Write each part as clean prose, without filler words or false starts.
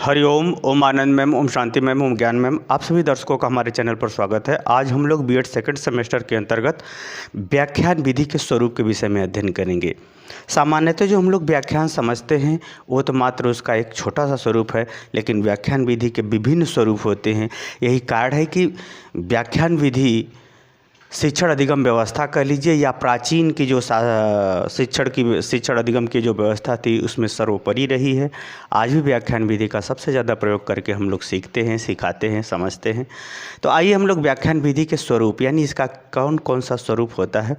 हरिओम, ओम आनंद ma'am, Om Shanti ma'am, ओम ज्ञान ma'am. आप सभी दर्शकों का हमारे चैनल पर स्वागत है। आज हम लोग बीएड सेकंड सेमेस्टर के अंतर्गत व्याख्यान विधि के स्वरूप के विषय में अध्ययन करेंगे। सामान्यतः जो हम लोग व्याख्यान समझते हैं वो तो मात्र उसका एक छोटा सा स्वरूप है, लेकिन व्याख्यान विधि के विभिन्न स्वरूप होते हैं। यही कारण है कि व्याख्यान विधि शिक्षण अधिगम व्यवस्था कह लीजिए या प्राचीन की जो शिक्षण अधिगम की जो व्यवस्था थी उसमें सर्वोपरि रही है। आज भी व्याख्यान विधि का सबसे ज़्यादा प्रयोग करके हम लोग सीखते हैं, सिखाते हैं, समझते हैं। तो आइए हम लोग व्याख्यान विधि के स्वरूप यानी इसका कौन कौन सा स्वरूप होता है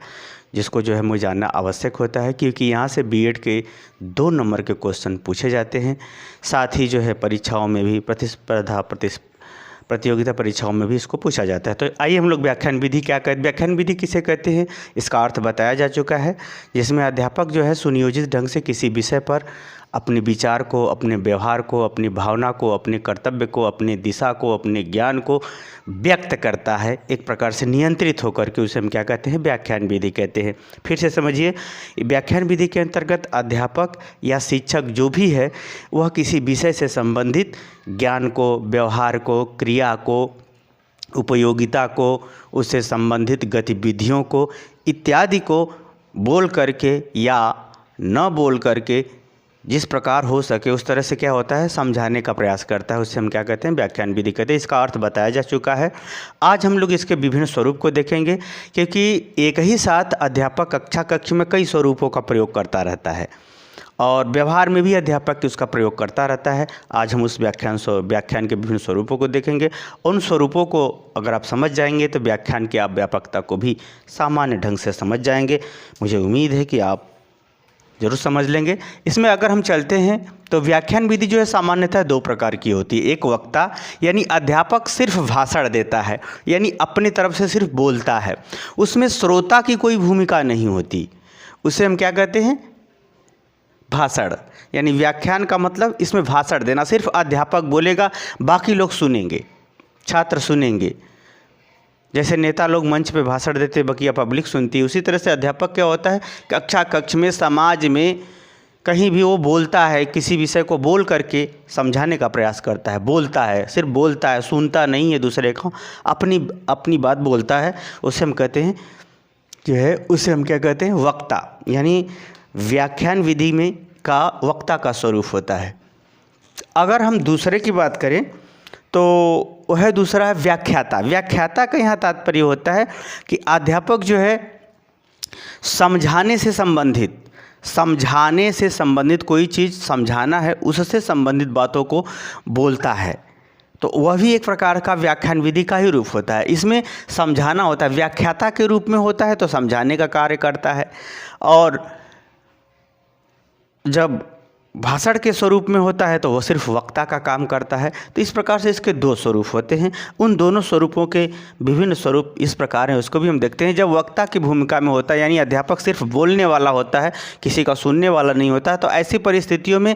जिसको जो है मुझे जानना आवश्यक होता है, क्योंकि यहाँ से बीएड के 2 नंबर के क्वेश्चन पूछे जाते हैं। साथ ही जो है परीक्षाओं में भी प्रतियोगिता परीक्षाओं में भी इसको पूछा जाता है। तो आइए हम लोग व्याख्यान विधि क्या कहते हैं, व्याख्यान विधि किसे कहते हैं, इसका अर्थ बताया जा चुका है। जिसमें अध्यापक जो है सुनियोजित ढंग से किसी विषय पर अपने विचार को, अपने व्यवहार को, अपनी भावना को, अपने कर्तव्य को, अपनी दिशा को, अपने ज्ञान को व्यक्त करता है, एक प्रकार से नियंत्रित होकर के उसे हम क्या कहते हैं, व्याख्यान विधि कहते हैं। फिर से समझिए, व्याख्यान विधि के अंतर्गत अध्यापक या शिक्षक जो भी है वह किसी विषय से संबंधित ज्ञान को, व्यवहार को, क्रिया को, उपयोगिता को, उससे संबंधित गतिविधियों को इत्यादि को बोल करके या न बोल करके जिस प्रकार हो सके उस तरह से क्या होता है, समझाने का प्रयास करता है। उससे हम क्या कहते हैं, व्याख्यान विधि कहते हैं। इसका अर्थ बताया जा चुका है। आज हम लोग इसके विभिन्न स्वरूप को देखेंगे, क्योंकि एक ही साथ अध्यापक कक्ष में कई स्वरूपों का प्रयोग करता रहता है और व्यवहार में भी अध्यापक उसका प्रयोग करता रहता है। आज हम उस व्याख्यान के विभिन्न स्वरूपों को देखेंगे। उन स्वरूपों को अगर आप समझ जाएंगे तो व्याख्यान की आप व्यापकता को भी सामान्य ढंग से समझ जाएंगे। मुझे उम्मीद है कि आप जरूर समझ लेंगे। इसमें अगर हम चलते हैं तो व्याख्यान विधि जो है सामान्यतः 2 प्रकार की होती है। एक वक्ता यानी अध्यापक सिर्फ भाषण देता है, यानी अपनी तरफ से सिर्फ बोलता है, उसमें श्रोता की कोई भूमिका नहीं होती, उसे हम क्या कहते हैं, भाषण। यानी व्याख्यान का मतलब इसमें भाषण देना, सिर्फ अध्यापक बोलेगा, बाकी लोग सुनेंगे, छात्र सुनेंगे। जैसे नेता लोग मंच पे भाषण देते बकिया पब्लिक सुनती है, उसी तरह से अध्यापक क्या होता है, कक्ष में, समाज में कहीं भी वो बोलता है, किसी विषय को बोल करके समझाने का प्रयास करता है, बोलता है, सिर्फ बोलता है, सुनता नहीं है दूसरे को, अपनी बात बोलता है। उसे हम कहते हैं जो है, उसे हम क्या कहते हैं, वक्ता। यानी व्याख्यान विधि में का वक्ता का स्वरूप होता है। अगर हम दूसरे की बात करें तो वह दूसरा है व्याख्याता। व्याख्याता का यहाँ तात्पर्य होता है कि अध्यापक जो है समझाने से संबंधित कोई चीज़ समझाना है, उससे संबंधित बातों को बोलता है। तो वह भी एक प्रकार का व्याख्यान विधि का ही रूप होता है। इसमें समझाना होता है, व्याख्याता के रूप में होता है तो समझाने का कार्य करता है, और जब भाषण के स्वरूप में होता है तो वह सिर्फ वक्ता का काम करता है। तो इस प्रकार से इसके 2 स्वरूप होते हैं। उन दोनों स्वरूपों के विभिन्न स्वरूप इस प्रकार हैं, उसको भी हम देखते हैं। जब वक्ता की भूमिका में होता है यानी अध्यापक सिर्फ बोलने वाला होता है, किसी का सुनने वाला नहीं होता, तो ऐसी परिस्थितियों में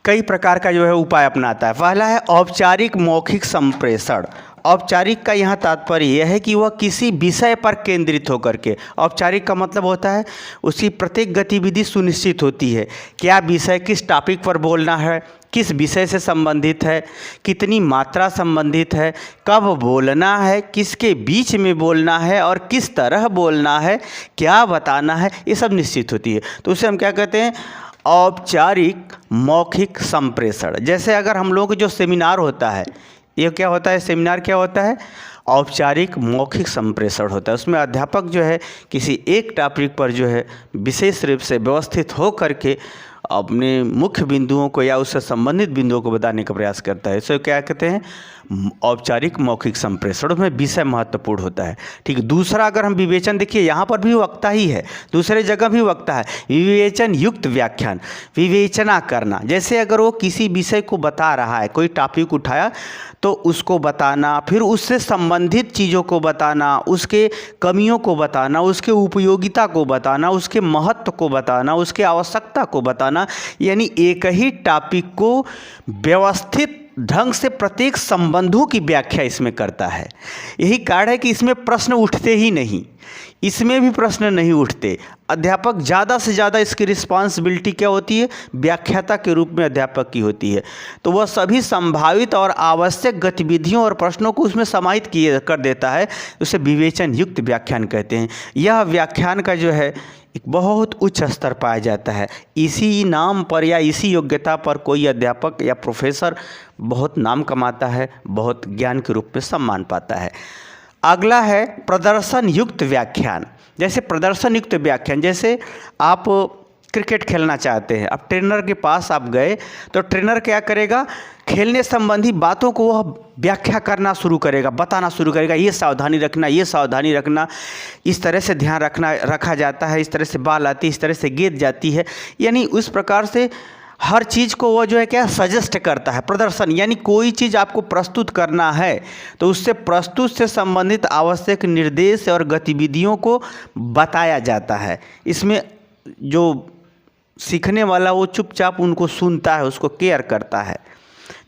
कई प्रकार का जो है उपाय अपनाता है। पहला है औपचारिक मौखिक संप्रेषण। औपचारिक का यहाँ तात्पर्य यह है कि वह किसी विषय पर केंद्रित होकर के, औपचारिक का मतलब होता है उसकी प्रत्येक गतिविधि सुनिश्चित होती है, क्या विषय, किस टॉपिक पर बोलना है, किस विषय से संबंधित है, कितनी मात्रा संबंधित है, कब बोलना है, किसके बीच में बोलना है और किस तरह बोलना है, क्या बताना है, ये सब निश्चित होती है। तो उसे हम क्या कहते हैं, औपचारिक मौखिक संप्रेषण। जैसे अगर हम लोगों को जो सेमिनार होता है, ये क्या होता है, सेमिनार क्या होता है, औपचारिक मौखिक संप्रेषण होता है। उसमें अध्यापक जो है किसी एक टॉपिक पर जो है विशेष रूप से व्यवस्थित हो करके अपने मुख्य बिंदुओं को या उससे संबंधित बिंदुओं को बताने का प्रयास करता है। इसे क्या कहते हैं, औपचारिक मौखिक संप्रेषण में विषय महत्वपूर्ण होता है। ठीक है। दूसरा अगर हम विवेचन देखिए, यहाँ पर भी वक्ता ही है, दूसरे जगह भी वक्ता है। विवेचन युक्त व्याख्यान, विवेचना करना। जैसे अगर वो किसी विषय को बता रहा है, कोई टॉपिक उठाया तो उसको बताना, फिर उससे संबंधित चीज़ों को बताना, उसके कमियों को बताना, उसके उपयोगिता को बताना, उसके महत्व को बताना, उसके आवश्यकता को बताना, यानी एक ही टॉपिक को व्यवस्थित ढंग से प्रत्येक संबंधों की व्याख्या इसमें करता है। यही कारण है कि इसमें प्रश्न उठते ही नहीं। इसमें भी प्रश्न नहीं उठते। अध्यापक ज़्यादा से ज़्यादा इसकी रिस्पॉन्सिबिलिटी क्या होती है, व्याख्याता के रूप में अध्यापक की होती है। तो वह सभी संभावित और आवश्यक गतिविधियों और प्रश्नों को उसमें समाहित किए कर देता है, उसे विवेचन युक्त व्याख्यान कहते हैं। यह व्याख्यान का जो है एक बहुत उच्च स्तर पाया जाता है। इसी नाम पर या इसी योग्यता पर कोई अध्यापक या प्रोफेसर बहुत नाम कमाता है, बहुत ज्ञान के रूप में सम्मान पाता है। अगला है प्रदर्शन युक्त व्याख्यान। जैसे प्रदर्शन युक्त व्याख्यान, जैसे आप क्रिकेट खेलना चाहते हैं, अब ट्रेनर के पास आप गए तो ट्रेनर क्या करेगा, खेलने संबंधी बातों को वह व्याख्या करना शुरू करेगा, बताना शुरू करेगा, ये सावधानी रखना, ये सावधानी रखना, इस तरह से ध्यान रखा जाता है, इस तरह से बाल आती है, इस तरह से गेंद जाती है। यानी उस प्रकार से हर चीज़ को वो जो है क्या सजेस्ट करता है। प्रदर्शन यानी कोई चीज़ आपको प्रस्तुत करना है तो उससे प्रस्तुत से संबंधित आवश्यक निर्देश और गतिविधियों को बताया जाता है। इसमें जो सीखने वाला वो चुपचाप उनको सुनता है, उसको केयर करता है।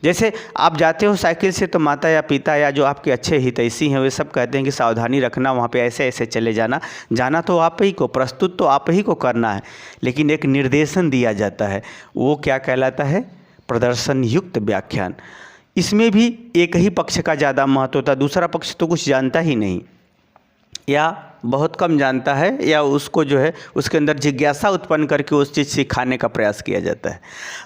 जैसे आप जाते हो साइकिल से तो माता या पिता या जो आपके अच्छे हितैषी हैं वे सब कहते हैं कि सावधानी रखना, वहाँ पे ऐसे ऐसे चले जाना तो आप ही को, प्रस्तुत तो आप ही को करना है, लेकिन एक निर्देशन दिया जाता है, वो क्या कहलाता है, प्रदर्शन युक्त व्याख्यान। इसमें भी एक ही पक्ष का ज़्यादा महत्व होता है, दूसरा पक्ष तो कुछ जानता ही नहीं या बहुत कम जानता है, या उसको जो है उसके अंदर जिज्ञासा उत्पन्न करके उस चीज़ सिखाने का प्रयास किया जाता है।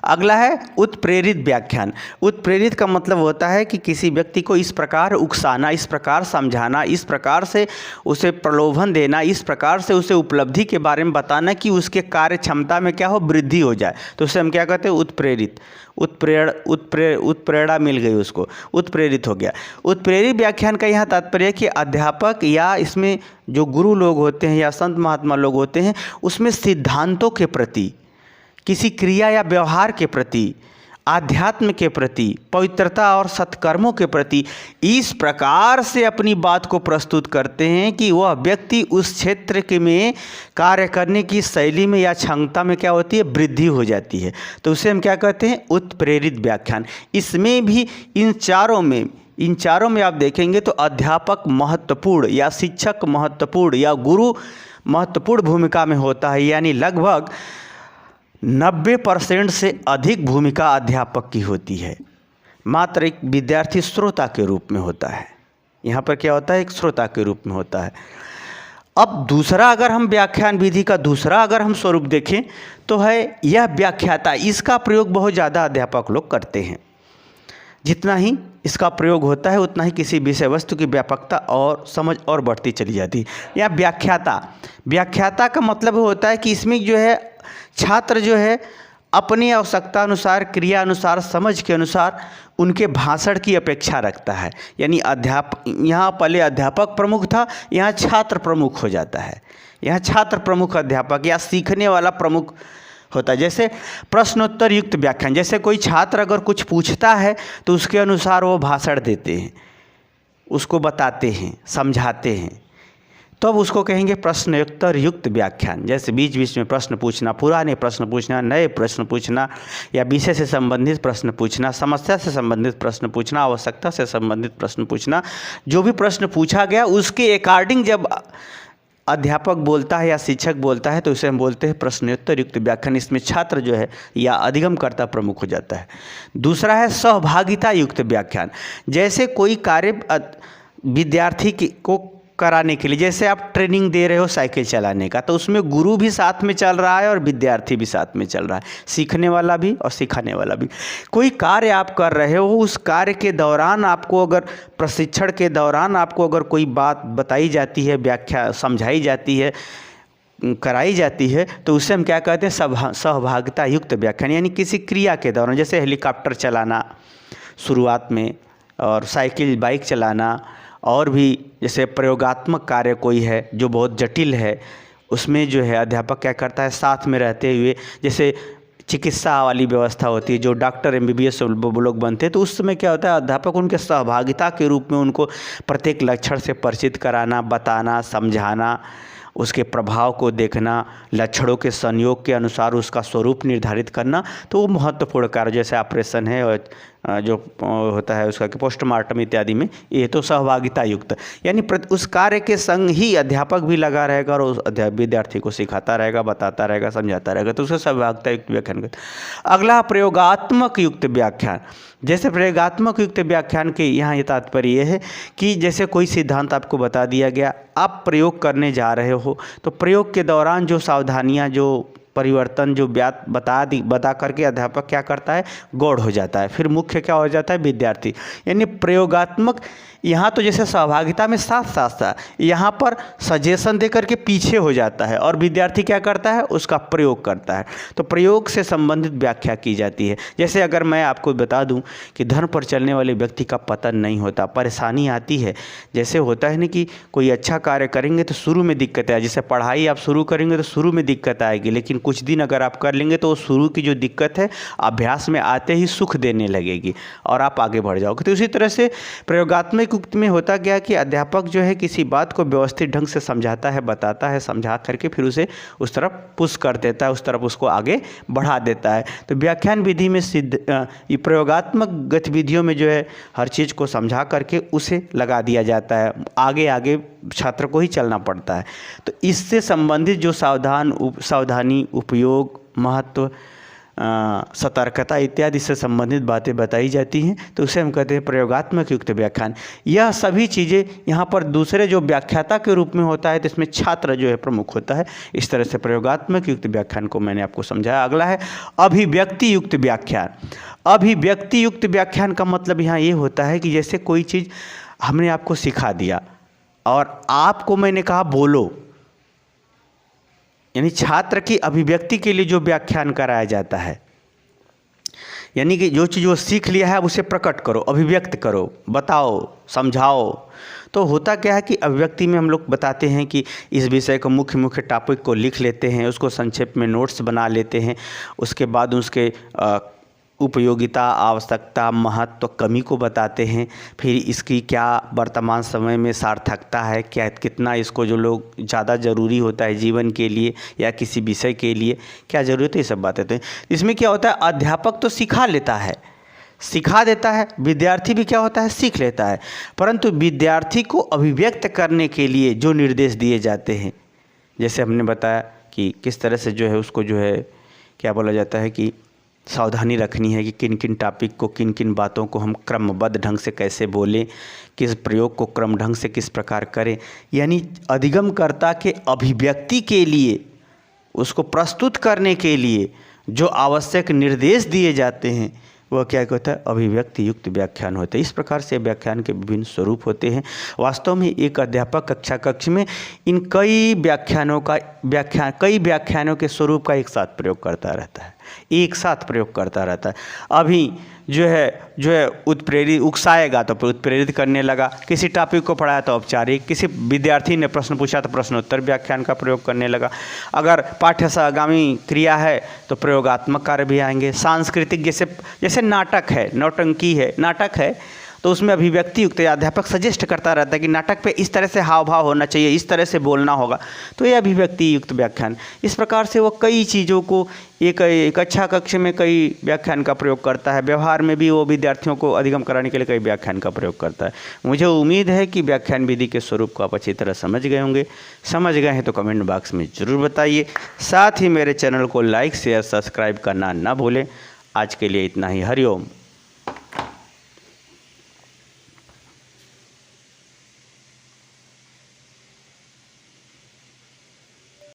अगला है उत्प्रेरित व्याख्यान। उत्प्रेरित का मतलब होता है कि किसी व्यक्ति को इस प्रकार उकसाना, इस प्रकार समझाना, इस प्रकार से उसे प्रलोभन देना, इस प्रकार से उसे उपलब्धि के बारे में बताना कि उसके कार्य क्षमता में क्या हो, वृद्धि हो जाए, तो उसे हम क्या कहते हैं, उत्प्रेरित। उत्प्रेरणा मिल गई उसको, उत्प्रेरित हो गया। उत्प्रेरित व्याख्यान का यहाँ तात्पर्य है कि अध्यापक या इसमें जो गुरु लोग होते हैं या संत महात्मा लोग होते हैं, उसमें सिद्धांतों के प्रति, किसी क्रिया या व्यवहार के प्रति, आध्यात्म के प्रति, पवित्रता और सत्कर्मों के प्रति इस प्रकार से अपनी बात को प्रस्तुत करते हैं कि वह व्यक्ति उस क्षेत्र के में कार्य करने की शैली में या क्षमता में क्या होती है, वृद्धि हो जाती है। तो उसे हम क्या कहते हैं, उत्प्रेरित व्याख्यान। इसमें भी इन चारों में आप देखेंगे तो अध्यापक महत्वपूर्ण या शिक्षक महत्वपूर्ण या गुरु महत्वपूर्ण भूमिका में होता है। यानी लगभग 90% से अधिक भूमिका अध्यापक की होती है, मात्र एक विद्यार्थी श्रोता के रूप में होता है। यहाँ पर क्या होता है, एक श्रोता के रूप में होता है। अब दूसरा अगर हम व्याख्यान विधि का दूसरा अगर हम स्वरूप देखें तो है यह व्याख्याता। इसका प्रयोग बहुत ज़्यादा अध्यापक लोग करते हैं। जितना ही इसका प्रयोग होता है उतना ही किसी विषय वस्तु की व्यापकता और समझ और बढ़ती चली जाती है। या व्याख्याता का मतलब होता है कि इसमें जो है छात्र जो है अपनी आवश्यकता अनुसार, क्रिया अनुसार, समझ के अनुसार उनके भाषण की अपेक्षा रखता है। यानी यहाँ पहले अध्यापक प्रमुख था, यहाँ छात्र प्रमुख हो जाता है। यहाँ छात्र प्रमुख अध्यापक या सीखने वाला प्रमुख होता है। जैसे प्रश्नोत्तर युक्त व्याख्यान, जैसे कोई छात्र अगर कुछ पूछता है तो उसके अनुसार वो भाषण देते हैं, उसको बताते हैं, समझाते हैं, तब तो उसको कहेंगे प्रश्नोत्तर युक्त व्याख्यान। जैसे बीच बीच में प्रश्न पूछना, पुराने प्रश्न पूछना, नए प्रश्न पूछना, या विषय से संबंधित प्रश्न पूछना, समस्या से संबंधित प्रश्न पूछना, आवश्यकता से संबंधित प्रश्न पूछना। जो भी प्रश्न पूछा गया उसके अकॉर्डिंग जब अध्यापक बोलता है या शिक्षक बोलता है तो उसे हम बोलते हैं प्रश्नोत्तर युक्त व्याख्यान। इसमें छात्र जो है या अधिगमकर्ता प्रमुख हो जाता है। दूसरा है सहभागिता युक्त व्याख्यान। जैसे कोई कार्य विद्यार्थी को कराने के लिए, जैसे आप ट्रेनिंग दे रहे हो साइकिल चलाने का, तो उसमें गुरु भी साथ में चल रहा है और विद्यार्थी भी साथ में चल रहा है, सीखने वाला भी और सिखाने वाला भी। कोई कार्य आप कर रहे हो, उस कार्य के दौरान आपको अगर प्रशिक्षण के दौरान आपको अगर कोई बात बताई जाती है, व्याख्या समझाई जाती है, कराई जाती है, तो उसे हम क्या कहते हैं, सहभागिता युक्त व्याख्यान। यानी किसी क्रिया के दौरान, जैसे हेलीकॉप्टर चलाना शुरुआत में, और साइकिल बाइक चलाना, और भी जैसे प्रयोगात्मक कार्य कोई है जो बहुत जटिल है, उसमें जो है अध्यापक क्या करता है, साथ में रहते हुए, जैसे चिकित्सा वाली व्यवस्था होती है, जो डॉक्टर MBBS लोग बनते हैं, तो उस समय क्या होता है, अध्यापक उनके सहभागिता के रूप में उनको प्रत्येक लक्षण से परिचित कराना, बताना, समझाना, उसके प्रभाव को देखना, लक्षणों के संयोग के अनुसार उसका स्वरूप निर्धारित करना। तो वो महत्वपूर्ण कार्य, जैसे ऑपरेशन है और जो होता है उसका कि पोस्टमार्टम इत्यादि में, ये तो सहभागिता युक्त, यानी उस कार्य के संग ही अध्यापक भी लगा रहेगा और उस विद्यार्थी को सिखाता रहेगा, बताता रहेगा, समझाता रहेगा, तो उसे सहभागिता युक्त व्याख्यान कहते हैं। अगला प्रयोगात्मक युक्त व्याख्यान। जैसे प्रयोगात्मक युक्त व्याख्यान के यहाँ ये तात्पर्य ये है कि जैसे कोई सिद्धांत आपको बता दिया गया, आप प्रयोग करने जा रहे हो, तो प्रयोग के दौरान जो सावधानियाँ, जो परिवर्तन, जो बता करके अध्यापक क्या करता है, गौड़ हो जाता है, फिर मुख्य क्या हो जाता है, विद्यार्थी। यानी प्रयोगात्मक यहाँ तो जैसे सहभागिता में साथ साथ था, यहाँ पर सजेशन देकर के पीछे हो जाता है और विद्यार्थी क्या करता है, उसका प्रयोग करता है। तो प्रयोग से संबंधित व्याख्या की जाती है। जैसे अगर मैं आपको बता दूं कि धर्म पर चलने वाले व्यक्ति का पतन नहीं होता, परेशानी आती है। जैसे होता है ना कि कोई अच्छा कार्य करेंगे तो शुरू में दिक्कत आए, जैसे पढ़ाई आप शुरू करेंगे तो शुरू में दिक्कत आएगी, लेकिन कुछ दिन अगर आप कर लेंगे तो शुरू की जो दिक्कत है अभ्यास में आते ही सुख देने लगेगी और आप आगे बढ़ जाओगे। तो उसी तरह से प्रयोगात्मक युक्त में होता क्या कि अध्यापक जो है किसी बात को व्यवस्थित ढंग से समझाता है, बताता है, समझा करके फिर उसे उस तरफ पुश कर देता है, उस तरफ उसको आगे बढ़ा देता है। तो व्याख्यान विधि में प्रयोगात्मक गतिविधियों में जो है हर चीज़ को समझा करके उसे लगा दिया जाता है, आगे आगे छात्र को ही चलना पड़ता है। तो इससे संबंधित जो सावधानी, उपयोग, महत्व, सतर्कता इत्यादि से संबंधित बातें बताई जाती हैं, तो उसे हम कहते हैं प्रयोगात्मक युक्त व्याख्यान। यह सभी चीज़ें यहाँ पर दूसरे जो व्याख्याता के रूप में होता है, तो इसमें छात्र जो है प्रमुख होता है। इस तरह से प्रयोगात्मक युक्त व्याख्यान को मैंने आपको समझाया। अगला है अभिव्यक्ति युक्त व्याख्यान। अभिव्यक्ति युक्त व्याख्यान का मतलब यहाँ ये होता है कि जैसे कोई चीज़ हमने आपको सिखा दिया और आपको मैंने कहा बोलो, यानी छात्र की अभिव्यक्ति के लिए जो व्याख्यान कराया जाता है, यानी कि जो चीज़ वो सीख लिया है उसे प्रकट करो, अभिव्यक्त करो, बताओ, समझाओ। तो होता क्या है कि अभिव्यक्ति में हम लोग बताते हैं कि इस विषय को मुख्य टॉपिक को लिख लेते हैं, उसको संक्षेप में नोट्स बना लेते हैं, उसके बाद उसके उपयोगिता, आवश्यकता, महत्व, कमी को बताते हैं, फिर इसकी क्या वर्तमान समय में सार्थकता है, क्या कितना इसको जो लोग ज़्यादा ज़रूरी होता है जीवन के लिए या किसी विषय के लिए क्या ज़रूरत है, ये सब बातें। तो इसमें क्या होता है, अध्यापक तो सिखा लेता है, सिखा देता है, विद्यार्थी भी क्या होता है, सीख लेता है, परंतु विद्यार्थी को अभिव्यक्त करने के लिए जो निर्देश दिए जाते हैं, जैसे हमने बताया कि किस तरह से जो है उसको जो है क्या बोला जाता है कि सावधानी रखनी है कि किन किन टॉपिक को, किन किन बातों को हम क्रमबद्ध ढंग से कैसे बोलें, किस प्रयोग को क्रम ढंग से किस प्रकार करें। यानी अधिगमकर्ता के अभिव्यक्ति के लिए, उसको प्रस्तुत करने के लिए जो आवश्यक निर्देश दिए जाते हैं वह क्या कहता है, अभिव्यक्ति युक्त व्याख्यान होते हैं। इस प्रकार से व्याख्यान के विभिन्न स्वरूप होते हैं। वास्तव में एक अध्यापक कक्षा कक्ष में इन कई व्याख्यानों के स्वरूप का एक साथ प्रयोग करता रहता है, एक साथ प्रयोग करता रहता है। अभी जो है उत्प्रेरित, उकसाएगा तो फिर उत्प्रेरित करने लगा, किसी टॉपिक को पढ़ाया तो औपचारिक, किसी विद्यार्थी ने प्रश्न पूछा तो प्रश्नोत्तर व्याख्यान का प्रयोग करने लगा। अगर पाठ्यगामी क्रिया है तो प्रयोगात्मक कार्य भी आएंगे। सांस्कृतिक जैसे नाटक है, नौटंकी है, नाटक है, तो उसमें अभिव्यक्ति युक्त अध्यापक सजेस्ट करता रहता है कि नाटक पे इस तरह से हाव भाव होना चाहिए, इस तरह से बोलना होगा, तो ये अभिव्यक्ति युक्त व्याख्यान। इस प्रकार से वो कई चीज़ों को एक कक्षा कक्ष में कई व्याख्यान का प्रयोग करता है, व्यवहार में भी वो विद्यार्थियों को अधिगम कराने के लिए कई व्याख्यान का प्रयोग करता है। मुझे उम्मीद है कि व्याख्यान विधि के स्वरूप को आप अच्छी तरह समझ गए होंगे। समझ गए हैं तो कमेंट बॉक्स में ज़रूर बताइए। साथ ही मेरे चैनल को लाइक, शेयर, सब्सक्राइब करना ना भूलें। आज के लिए इतना ही। हरिओम।